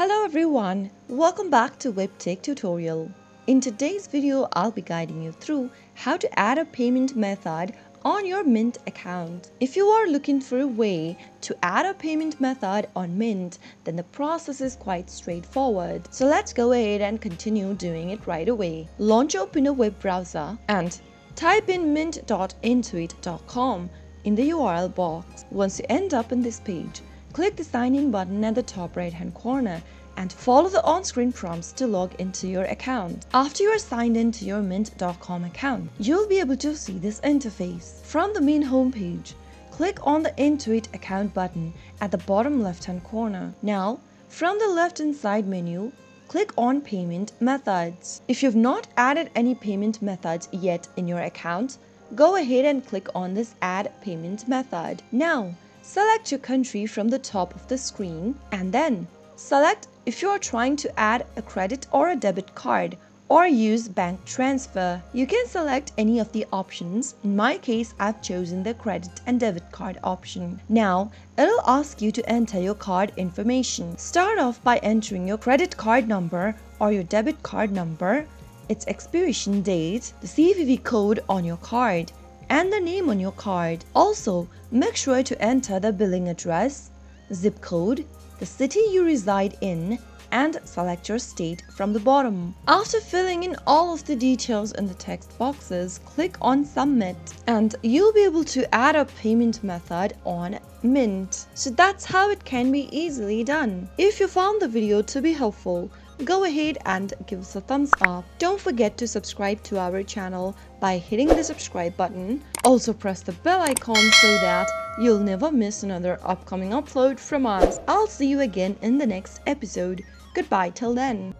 Hello everyone, welcome back to Webtech Tutorial. In today's video, I'll be guiding you through how to add a payment method on your Mint account. If you are looking for a way to add a payment method on Mint, then the process is quite straightforward. So let's go ahead and continue doing it right away. Launch open a web browser and type in mint.intuit.com in the URL box. Once you end up in this page, click the sign in button at the top right hand corner and follow the on-screen prompts to log into your account. After you are signed into your mint.com account, you'll be able to see this interface. From the main homepage, click on the Intuit account button at the bottom left-hand corner. Now, from the left-hand side menu, click on Payment Methods. If you've not added any payment methods yet in your account, go ahead and click on this Add Payment Method. Now, select your country from the top of the screen and then select if you are trying to add a credit or a debit card or use bank transfer. You can select any of the options. In my case, I've chosen the credit and debit card option. Now, it'll ask you to enter your card information. Start off by entering your credit card number or your debit card number, its expiration date, the CVV code on your card, and the name on your card. Also, make sure to enter the billing address, zip code, the city you reside in, and select your state from the bottom. After filling in all of the details in the text boxes, click on Submit and you'll be able to add a payment method on Mint. So that's how it can be easily done. If you found the video to be helpful, go ahead and give us a thumbs up. Don't forget to subscribe to our channel by hitting the subscribe button. Also press the bell icon so that you'll never miss another upcoming upload from us. I'll see you again in the next episode. Goodbye till then.